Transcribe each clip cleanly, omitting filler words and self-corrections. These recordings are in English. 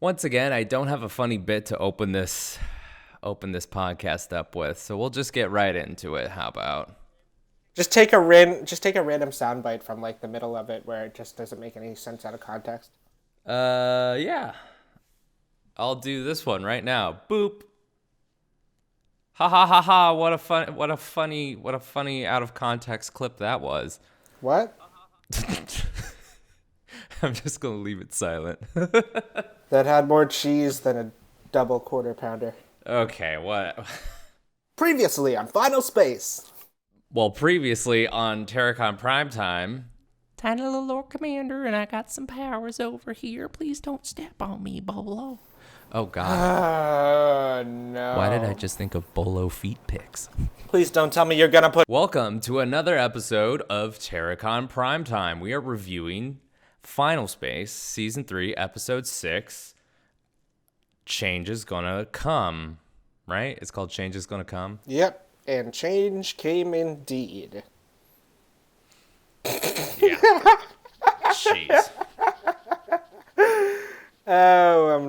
Once again, I don't have a funny bit to open this podcast up with, so we'll just get right into it. How about? Just take a random soundbite from like the middle of it where it just doesn't make any sense out of context. Yeah. I'll do this one right now. Boop. Ha ha ha ha! What a funny out of context clip that was. What? I'm just gonna leave it silent. That had more cheese than a double quarter pounder. Okay, what? Previously on Final Space. Well, previously on TERA CON PRIME TIME. Tiny little Lord Commander, and I got some powers over here. Please don't step on me, Bolo. Oh, God. No. Why did I just think of Bolo feet pics? Please don't tell me you're gonna put... Welcome to another episode of TERA CON PRIME TIME. We are reviewing Final Space, Season 3, Episode 6. Change is gonna come, right? It's called Change is gonna come? Yep. And change came indeed. Yeah. Jeez.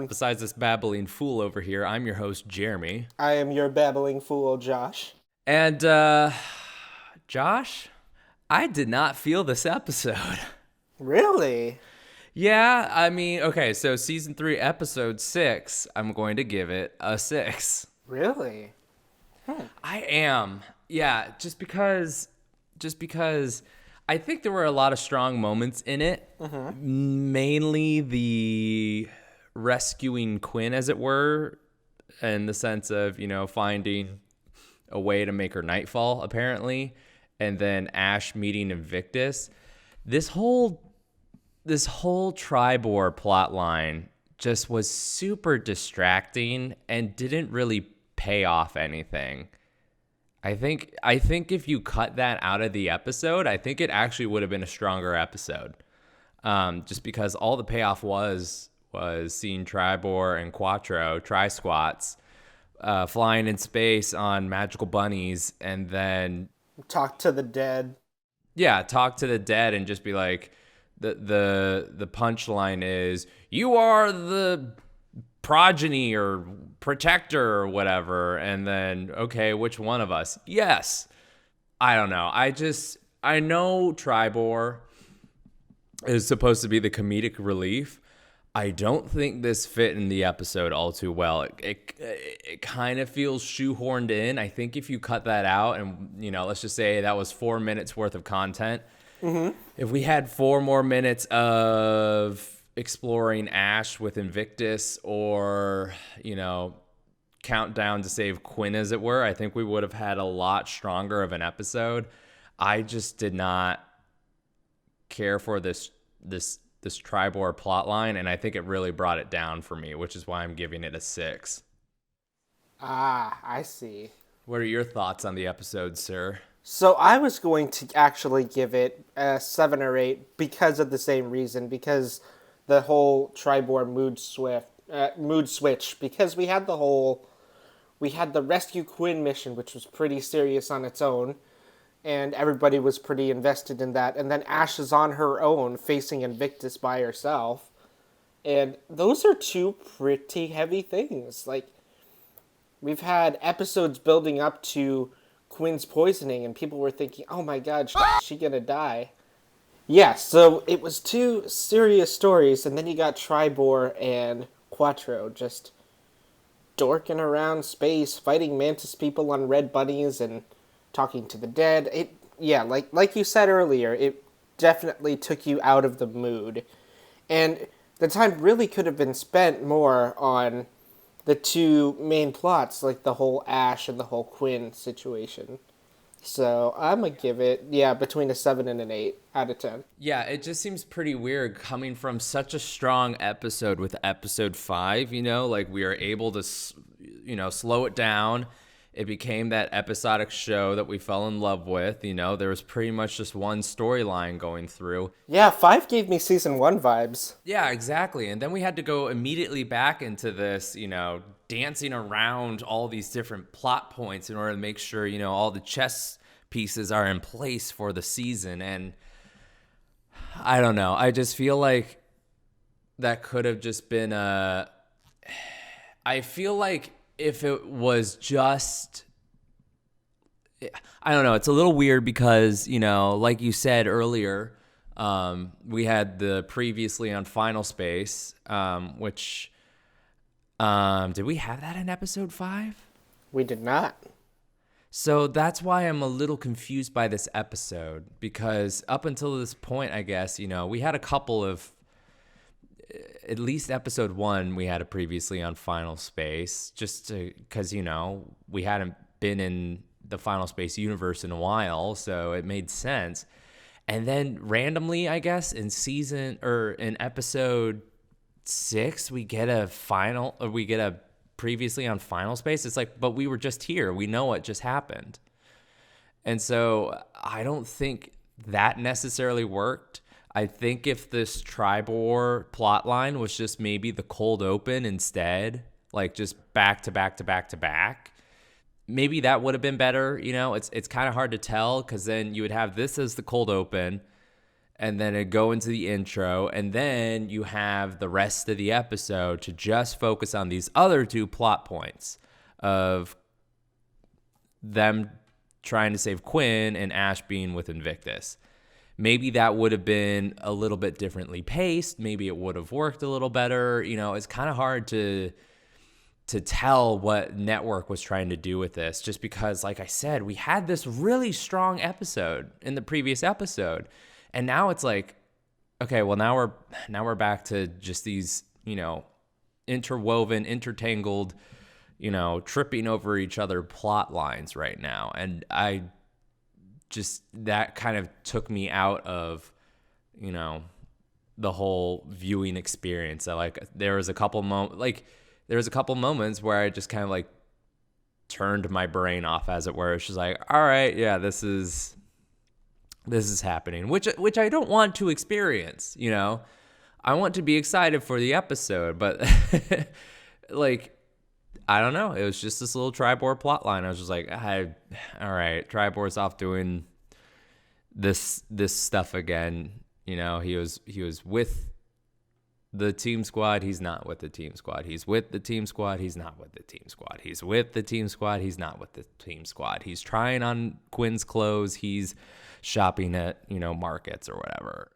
Besides this babbling fool over here, I'm your host, Jeremy. I am your babbling fool, Josh. And, Josh, I did not feel this episode. Really? Yeah, I mean, okay, so Season 3, Episode 6, I'm going to give it a 6. Really? I am. Yeah, just because I think there were a lot of strong moments in it. Mainly the rescuing Quinn, as it were, in the sense of, finding a way to make her Nightfall, apparently, and then Ash meeting Invictus. This whole Tribor plot line just was super distracting and didn't really pay off anything. I think if you cut that out of the episode, I think it actually would have been a stronger episode. Just because all the payoff was seeing Tribor and Quattro, TriSquats, flying in space on magical bunnies, and then Talk to the dead. Yeah, talk to the dead and just be like, the punchline is, you are the progeny or protector or whatever, and then, okay, which one of us? Yes. I don't know. I know Tribor is supposed to be the comedic relief. I don't think this fit in the episode all too well. It kind of feels shoehorned in. I think if you cut that out and, let's just say that was 4 minutes worth of content. Mm-hmm. If we had 4 more minutes of exploring Ash with Invictus or, countdown to save Quinn, as it were, I think we would have had a lot stronger of an episode. I just did not care for this Tribor plotline, and I think it really brought it down for me, which is why I'm giving it a 6. Ah, I see. What are your thoughts on the episode, sir? So I was going to actually give it a 7 or 8 because of the same reason, because the whole Tribor mood switch, because we had the Rescue Quinn mission, which was pretty serious on its own, and everybody was pretty invested in that, and then Ash is on her own, facing Invictus by herself, and those are two pretty heavy things. Like, we've had episodes building up to Quinn's poisoning, and people were thinking, oh my god, is she gonna die? Yeah, so it was 2 serious stories, and then you got Tribor and Quattro just dorking around space, fighting mantis people on red bunnies, and talking to the dead. Like you said earlier, it definitely took you out of the mood. And the time really could have been spent more on the 2 main plots, like the whole Ash and the whole Quinn situation. So I'm going to give it, between a 7 and an 8 out of 10. Yeah, it just seems pretty weird coming from such a strong episode with episode 5, like we are able to, slow it down. It became that episodic show that we fell in love with. There was pretty much just one storyline going through. Yeah, 5 gave me season 1 vibes. Yeah, exactly. And then we had to go immediately back into this, dancing around all these different plot points in order to make sure, all the chess pieces are in place for the season. And I don't know. I just feel like that could have just been a I feel like if it was just, I don't know, it's a little weird because, like you said earlier, we had the previously on Final Space, which, did we have that in episode 5? We did not. So that's why I'm a little confused by this episode, because up until this point, I guess, we had a couple of, at least episode 1, we had a previously on Final Space, just because, we hadn't been in the Final Space universe in a while, so it made sense. And then randomly, I guess, in episode 6, we get a previously on Final Space. It's like, but we were just here. We know what just happened. And so I don't think that necessarily worked. I think if this Tribor plot line was just maybe the cold open instead, like just back to back to back to back, maybe that would have been better. It's kind of hard to tell, because then you would have this as the cold open, and then it'd go into the intro, and then you have the rest of the episode to just focus on these other 2 plot points of them trying to save Quinn and Ash being with Invictus. Maybe that would have been a little bit differently paced. Maybe it would have worked a little better. It's kind of hard to tell what network was trying to do with this, just because, like I said, we had this really strong episode in the previous episode. And now it's like, okay, well, now we're back to just these, interwoven, intertangled, tripping over each other plot lines right now. And that kind of took me out of, the whole viewing experience. There was a couple moments where I just kind of like turned my brain off, as it were. It's just like, all right, yeah, this is happening, which I don't want to experience. I want to be excited for the episode, but like, I don't know. It was just this little Tribor plot line. I was just like, all right, Tribor's off doing this stuff again. He was with the team squad. He's not with the team squad. He's with the team squad. He's not with the team squad. He's with the team squad. He's not with the team squad. He's trying on Quinn's clothes. He's shopping at, markets or whatever.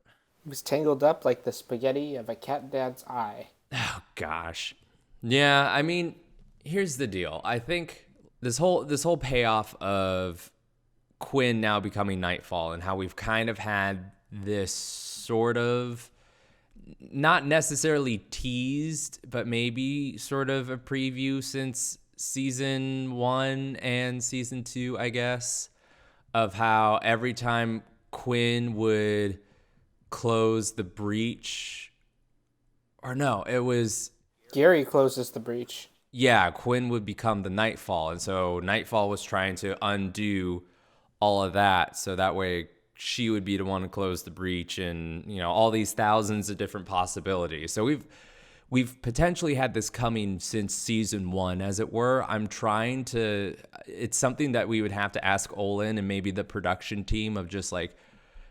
It was tangled up like the spaghetti of a cat dad's eye. Oh, gosh. Yeah, I mean, here's the deal. I think this whole payoff of Quinn now becoming Nightfall, and how we've kind of had this sort of, not necessarily teased, but maybe sort of a preview since season 1 and season 2, I guess, of how every time Quinn would close the breach, or no, it was Gary closes the breach. Yeah, Quinn would become the Nightfall, and so Nightfall was trying to undo all of that, so that way she would be the one to close the breach, and all these thousands of different possibilities. So we've potentially had this coming since season 1, as it were. It's something that we would have to ask Olin and maybe the production team of just like,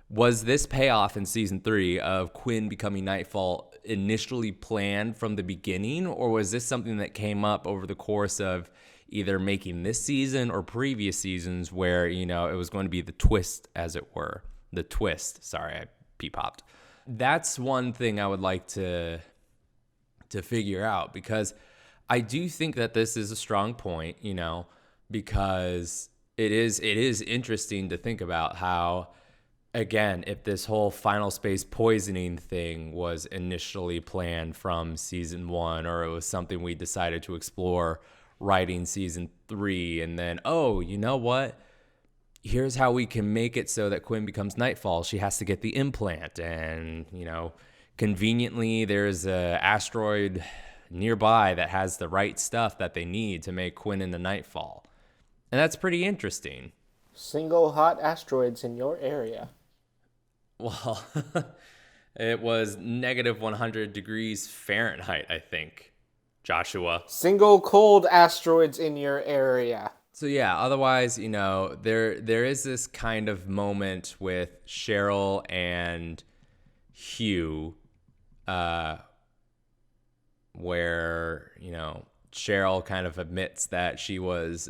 was this payoff in season 3 of Quinn becoming Nightfall initially planned from the beginning, or was this something that came up over the course of either making this season or previous seasons where, it was going to be the twist, as it were. The twist. Sorry, I pee-popped. That's one thing I would like to figure out, because I do think that this is a strong point, because it is interesting to think about how, again, if this whole Final Space poisoning thing was initially planned from season 1, or it was something we decided to explore writing season 3, and then, oh, you know what? Here's how we can make it so that Quinn becomes Nightfall. She has to get the implant, and, conveniently there's a asteroid nearby that has the right stuff that they need to make Quinn into Nightfall. And that's pretty interesting. Single hot asteroids in your area. Well, it was negative 100 degrees Fahrenheit, I think, Joshua. Single cold asteroids in your area. So yeah, otherwise, there is this kind of moment with Cheryl and Hugh, where, Cheryl kind of admits that she was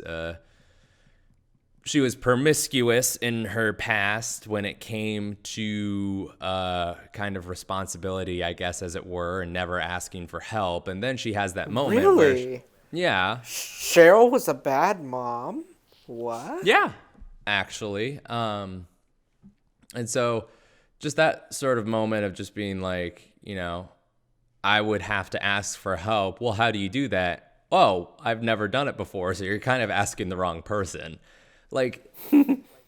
promiscuous in her past when it came to kind of responsibility, I guess, as it were, and never asking for help. And then she has that moment Really? yeah. Cheryl was a bad mom? What? Yeah, actually. And so just that sort of moment of just being like, I would have to ask for help. Well, how do you do that? Oh, I've never done it before. So you're kind of asking the wrong person. Like,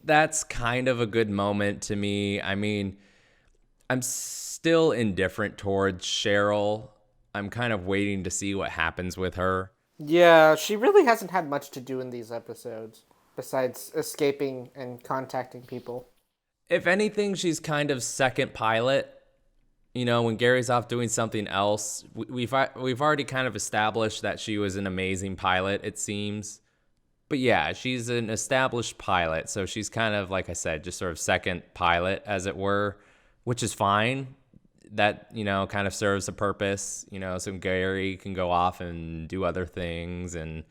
that's kind of a good moment to me. I mean, I'm still indifferent towards Cheryl. I'm kind of waiting to see what happens with her. Yeah, she really hasn't had much to do in these episodes, besides escaping and contacting people. If anything, she's kind of second pilot. When Gary's off doing something else, we've already kind of established that she was an amazing pilot, it seems. But yeah, she's an established pilot, so she's kind of, like I said, just sort of second pilot, as it were, which is fine. That, kind of serves a purpose, so Gary can go off and do other things, and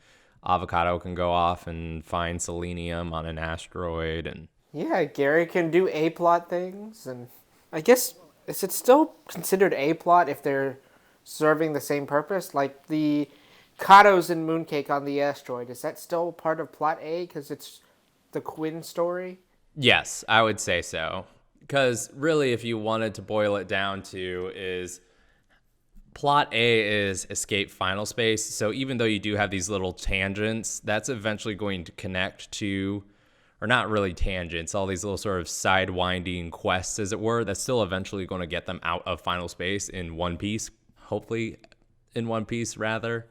Avocado can go off and find selenium on an asteroid. And yeah, Gary can do A-plot things, and I guess, is it still considered A-plot if they're serving the same purpose? Like the Kato's and Mooncake on the asteroid, is that still part of plot A because it's the Quinn story? Yes, I would say so. Because really, if you wanted to boil it down to, is plot A is escape final space. So even though you do have these little tangents, that's eventually going to connect to, or not really tangents, all these little sort of sidewinding quests, as it were, that's still eventually going to get them out of final space in one piece, hopefully in one piece, rather.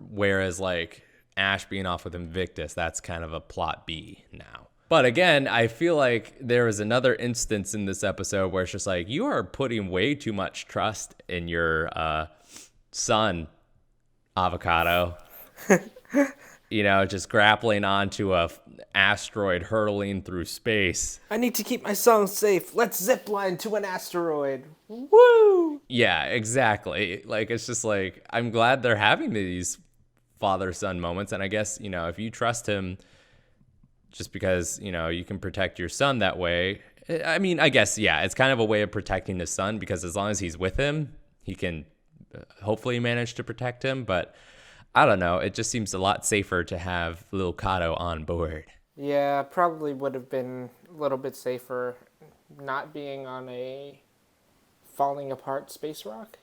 Whereas like Ash being off with Invictus, that's kind of a plot B now. But again, I feel like there is another instance in this episode where it's just like, you are putting way too much trust in your son, Avocado. Just grappling onto a asteroid hurtling through space. I need to keep my son safe. Let's zipline to an asteroid. Woo! Yeah, exactly. Like, it's just like, I'm glad they're having these father-son moments. And I guess, if you trust him just because, you can protect your son that way. I mean, I guess, yeah, it's kind of a way of protecting his son, because as long as he's with him, he can hopefully manage to protect him. But I don't know. It just seems a lot safer to have little Kato on board. Yeah, probably would have been a little bit safer not being on a falling apart space rock.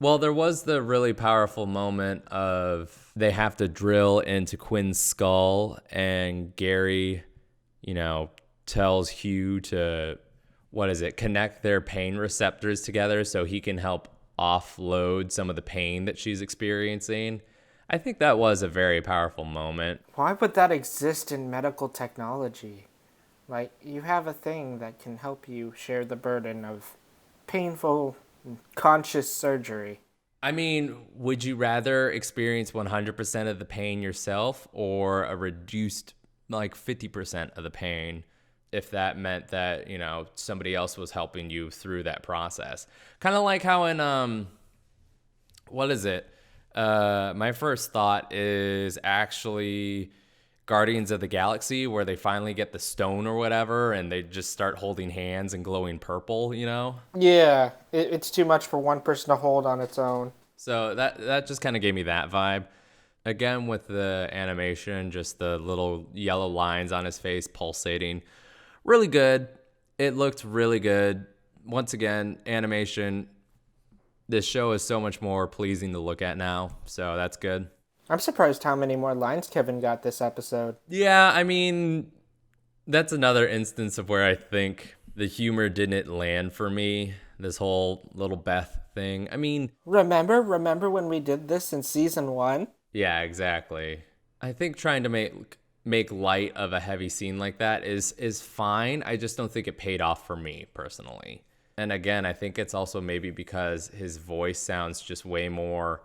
Well, there was the really powerful moment of they have to drill into Quinn's skull, and Gary, tells Hugh to, connect their pain receptors together so he can help offload some of the pain that she's experiencing. I think that was a very powerful moment. Why would that exist in medical technology? Like, you have a thing that can help you share the burden of painful conscious surgery. I mean, would you rather experience 100% of the pain yourself, or a reduced, 50% of the pain, if that meant that, somebody else was helping you through that process? Kind of like how in, my first thought is actually Guardians of the Galaxy, where they finally get the stone or whatever, and they just start holding hands and glowing purple, Yeah, it's too much for one person to hold on its own. So that just kind of gave me that vibe. Again, with the animation, just the little yellow lines on his face pulsating. Really good. It looked really good. Once again, animation. This show is so much more pleasing to look at now, so that's good. I'm surprised how many more lines Kevin got this episode. Yeah, I mean, that's another instance of where I think the humor didn't land for me, this whole little Beth thing. I mean... Remember when we did this in season 1? Yeah, exactly. I think trying to make light of a heavy scene like that is fine. I just don't think it paid off for me, personally. And again, I think it's also maybe because his voice sounds just way more...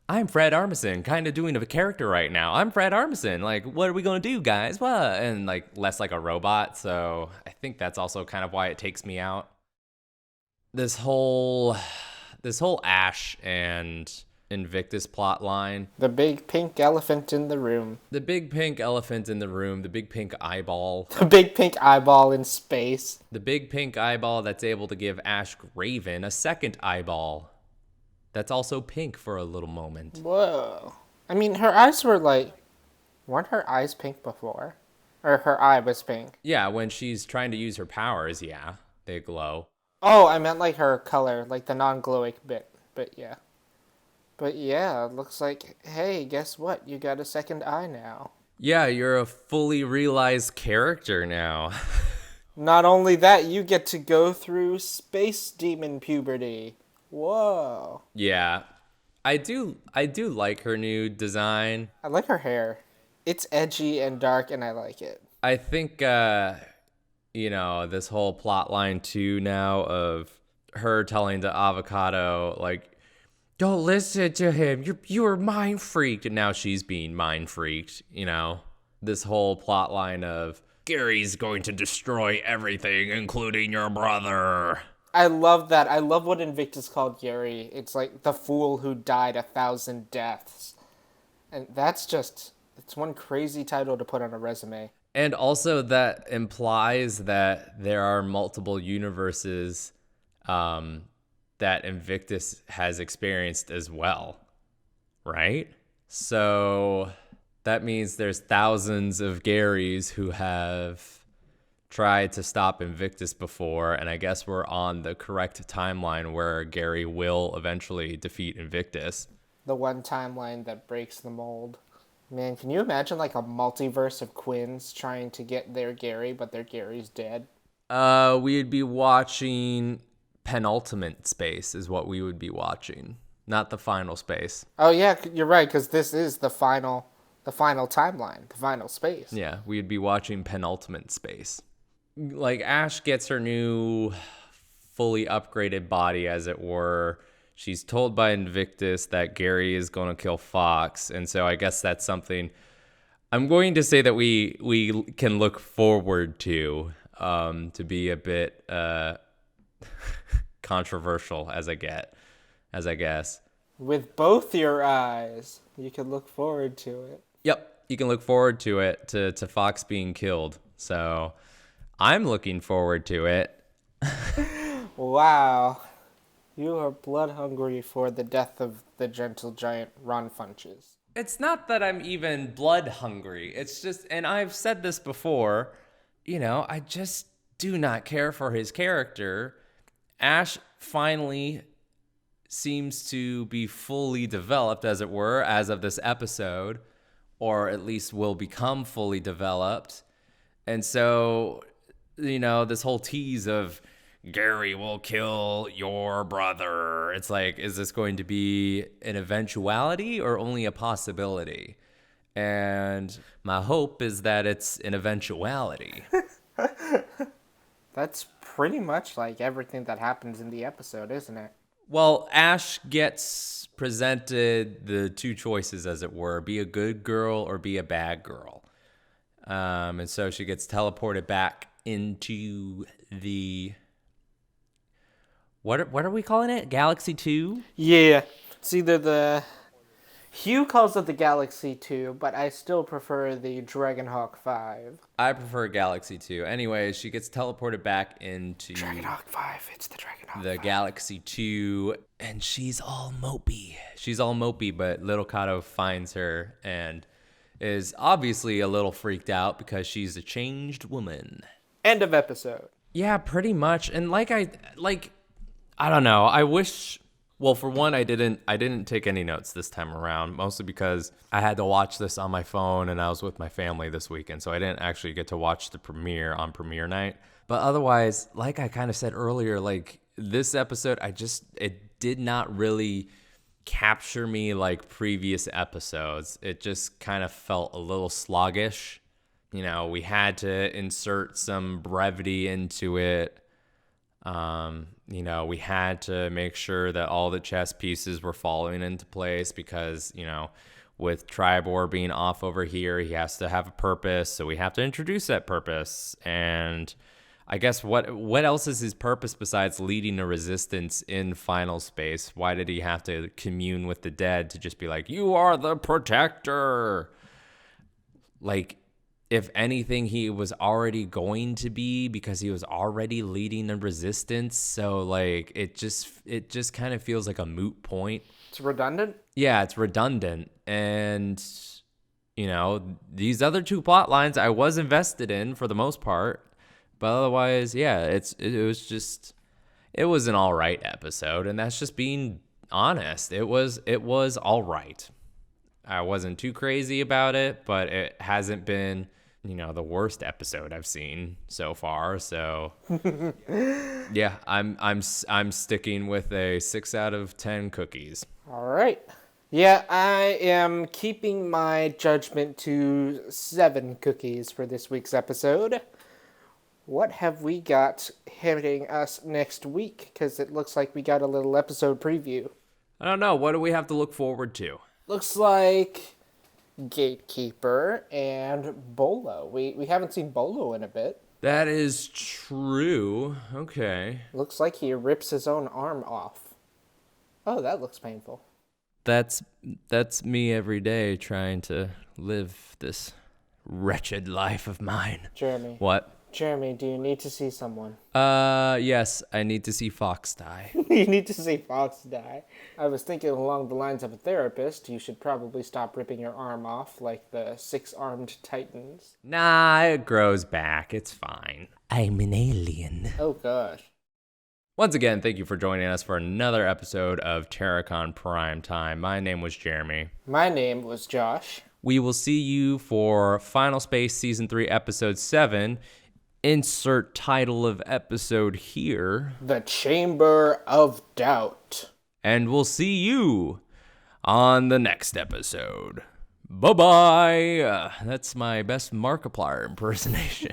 I'm Fred Armisen, kind of doing a character right now. I'm Fred Armisen. Like, what are we going to do, guys? What? And less like a robot. So I think that's also kind of why it takes me out. This whole Ash and Invictus plot line. The big pink elephant in the room. The big pink elephant in the room, the big pink eyeball. The big pink eyeball in space. The big pink eyeball that's able to give Ash Raven a second eyeball. That's also pink for a little moment. Whoa. I mean, her eyes were like... Weren't her eyes pink before? Or her eye was pink? Yeah, when she's trying to use her powers, yeah, they glow. Oh, I meant like her color, like the non-glowing bit. But yeah. But yeah, it looks like, hey, guess what? You got a second eye now. Yeah, you're a fully realized character now. Not only that, you get to go through space demon puberty. Whoa. Yeah. I do like her new design. I like her hair. It's edgy and dark, and I like it. I think, this whole plot line, too, now of her telling the Avocado, like, don't listen to him. You're mind freaked. And now she's being mind freaked, This whole plot line of Gary's going to destroy everything, including your brother. I love that. I love what Invictus called Gary. It's like the fool who died 1,000 deaths. And that's just, it's one crazy title to put on a resume. And also that implies that there are multiple universes that Invictus has experienced as well, right? So that means there's thousands of Garys who have tried to stop Invictus before, and I guess we're on the correct timeline where Gary will eventually defeat Invictus. The one timeline that breaks the mold. Man, can you imagine like a multiverse of Quinns trying to get their Gary, but their Gary's dead? We'd be watching penultimate space is what we would be watching, not the final space. Oh yeah, you're right, because this is the final timeline, the final space. Yeah, we'd be watching penultimate space. Like Ash gets her new fully upgraded body, as it were. She's told by Invictus that Gary is going to kill Fox, and so I guess that's something I'm going to say that we can look forward to be a bit controversial as I guess. With both your eyes, you can look forward to it. Yep, you can look forward to it, to Fox being killed. So I'm looking forward to it. Wow. You are blood hungry for the death of the gentle giant Ron Funches. It's not that I'm even blood hungry. It's just, and I've said this before, I just do not care for his character. Ash finally seems to be fully developed, as it were, as of this episode, or at least will become fully developed. And so, this whole tease of Gary will kill your brother. It's like, is this going to be an eventuality or only a possibility? And my hope is that it's an eventuality. That's pretty much like everything that happens in the episode, isn't it? Well, Ash gets presented the two choices, as it were, be a good girl or be a bad girl. And so she gets teleported back into the... What are we calling it? Galaxy 2? Yeah. It's either the... Hugh calls it the Galaxy 2, but I still prefer the Dragonhawk 5. I prefer Galaxy 2. Anyways, she gets teleported back into... Dragonhawk 5. It's the Dragonhawk 5. The Galaxy 2, and she's all mopey. But Little Kato finds her and is obviously a little freaked out because she's a changed woman. End of episode. Yeah, pretty much. And I don't know. I wish. Well, for one, I didn't take any notes this time around, mostly because I had to watch this on my phone and I was with my family this weekend, so I didn't actually get to watch the premiere on premiere night. But otherwise, like I kind of said earlier, like this episode, it did not really capture me like previous episodes. It just kind of felt a little sluggish. We had to insert some brevity into it. We had to make sure that all the chess pieces were falling into place because, with Tribor being off over here, he has to have a purpose. So we have to introduce that purpose. And I guess what else is his purpose besides leading a resistance in final space? Why did he have to commune with the dead to just be like, you are the protector? Like, if anything, he was already going to be, because he was already leading the resistance. So like it just kind of feels like a moot point. It's redundant? Yeah, it's redundant. And you know, these other two plot lines I was invested in for the most part. But otherwise, yeah, it was an all right episode, and that's just being honest. It was all right. I wasn't too crazy about it, but it hasn't been, the worst episode I've seen so far. So yeah, I'm sticking with a 6 out of 10 cookies. All right. Yeah, I am keeping my judgment to 7 cookies for this week's episode. What have we got hitting us next week? Because it looks like we got a little episode preview. I don't know. What do we have to look forward to? Looks like Gatekeeper and Bolo. We haven't seen Bolo in a bit. That is true. Okay. Looks like he rips his own arm off. Oh, that looks painful. That's me every day trying to live this wretched life of mine. Jeremy. What? Jeremy, do you need to see someone? Yes, I need to see Fox die. You need to see Fox die. I was thinking along the lines of a therapist, you should probably stop ripping your arm off like the 6-armed titans. Nah, it grows back. It's fine. I'm an alien. Oh, gosh. Once again, thank you for joining us for another episode of TERA CON Prime Time. My name was Jeremy. My name was Josh. We will see you for Final Space Season 3, Episode 7. Insert title of episode here. The Chamber of Doubt. And we'll see you on the next episode. Bye-bye. That's my best Markiplier impersonation.